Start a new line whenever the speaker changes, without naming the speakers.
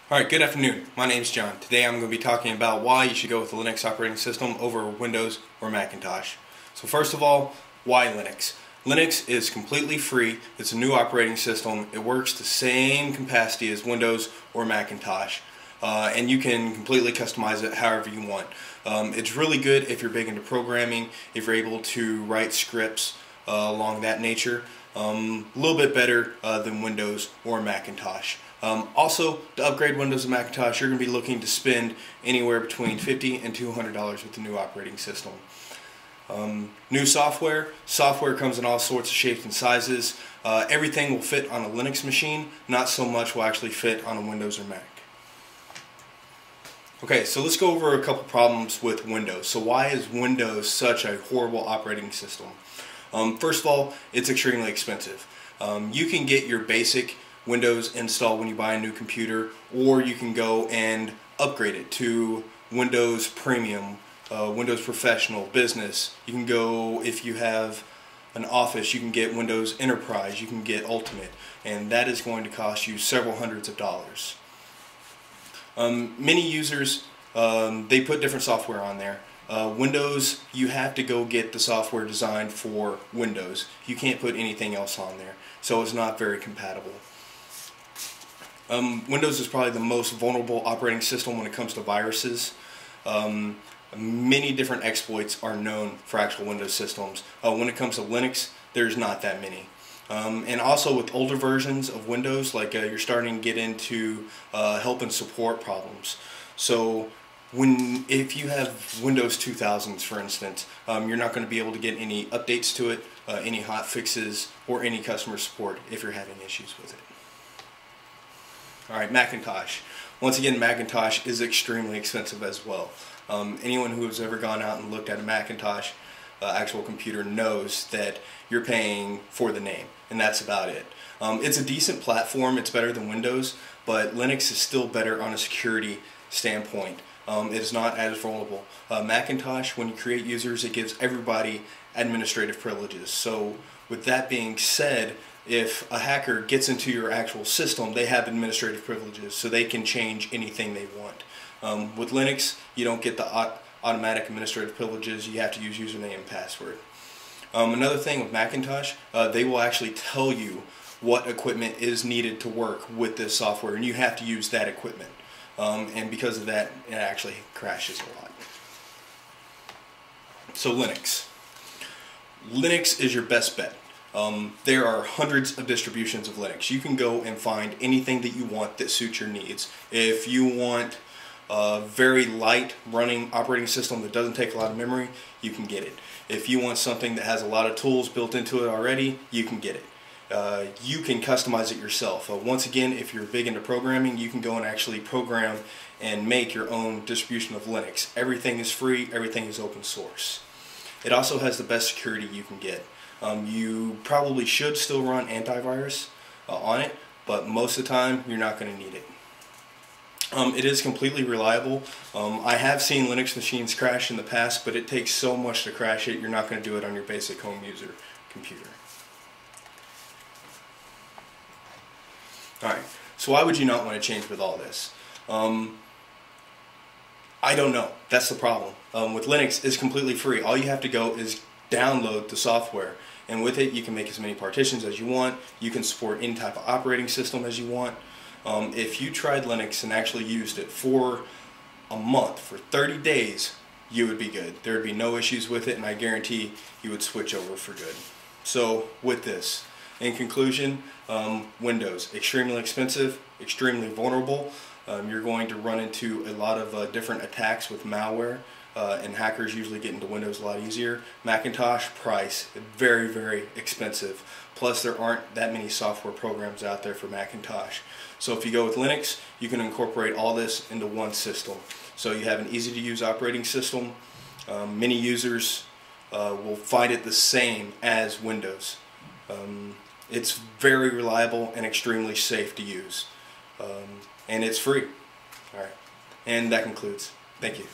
Alright, good afternoon. My name is John. Today I'm going to be talking about why you should go with the Linux operating system over Windows or Macintosh. So first of all, why Linux? Linux is completely free. It's a new operating system. It works the same capacity as Windows or Macintosh. And you can completely customize it however you want. It's really good if you're big into programming, if you're able to write scripts along that nature. A little bit better than Windows or Macintosh. Also, to upgrade Windows and Macintosh, you're going to be looking to spend anywhere between $50 and $200 with the new operating system. New software comes in all sorts of shapes and sizes. Everything will fit on a Linux machine, not so much will actually fit on a Windows or Mac. Okay, so let's go over a couple problems with Windows. So why is Windows such a horrible operating system? First of all, it's extremely expensive. You can get your basic Windows installed when you buy a new computer, or you can go and upgrade it to Windows Premium, Windows Professional, Business. You can go, if you have an Office, you can get Windows Enterprise, you can get Ultimate, and that is going to cost you several hundreds of dollars. Many users, they put different software on there. Windows, you have to go get the software designed for Windows. You can't put anything else on there, so it's not very compatible. Windows is probably the most vulnerable operating system when it comes to viruses. Many different exploits are known for actual Windows systems. When it comes to Linux, there's not that many. And also with older versions of Windows, like you're starting to get into help and support problems. So if you have Windows 2000s, for instance, you're not going to be able to get any updates to it, any hot fixes, or any customer support if you're having issues with it. Alright, Macintosh. Once again, Macintosh is extremely expensive as well. Anyone who has ever gone out and looked at a Macintosh actual computer knows that you're paying for the name, and that's about it. It's a decent platform, it's better than Windows, but Linux is still better on a security standpoint. It is not as vulnerable. Macintosh, when you create users, it gives everybody administrative privileges. So with that being said, if a hacker gets into your actual system, they have administrative privileges, so they can change anything they want. With Linux, you don't get the automatic administrative privileges. You have to use username and password. Another thing with Macintosh, they will actually tell you what equipment is needed to work with this software, and you have to use that equipment. And because of that, it actually crashes a lot. So Linux. Linux is your best bet. There are hundreds of distributions of Linux. You can go and find anything that you want that suits your needs. If you want a very light running operating system that doesn't take a lot of memory, you can get it. If you want something that has a lot of tools built into it already, you can get it. You can customize it yourself. Once again, if you're big into programming, you can go and actually program and make your own distribution of Linux. Everything is free, everything is open source. It also has the best security you can get. You probably should still run antivirus on it, but most of the time you're not going to need it. It is completely reliable. I have seen Linux machines crash in the past, but it takes so much to crash it, you're not going to do it on your basic home user computer. Alright, so why would you not want to change with all this? I don't know. That's the problem. With Linux, it's completely free. All you have to go is download the software, and with it you can make as many partitions as you want. You can support any type of operating system as you want. If you tried Linux and actually used it for a month, for 30 days, you would be good. There would be no issues with it, and I guarantee you would switch over for good. So with this, in conclusion, Windows, extremely expensive, extremely vulnerable. You're going to run into a lot of different attacks with malware, and hackers usually get into Windows a lot easier. Macintosh, price, very, very expensive. Plus there aren't that many software programs out there for Macintosh. So if you go with Linux, you can incorporate all this into one system. So you have an easy to use operating system. Many users will find it the same as Windows. It's very reliable and extremely safe to use. And it's free. Alright. And that concludes. Thank you.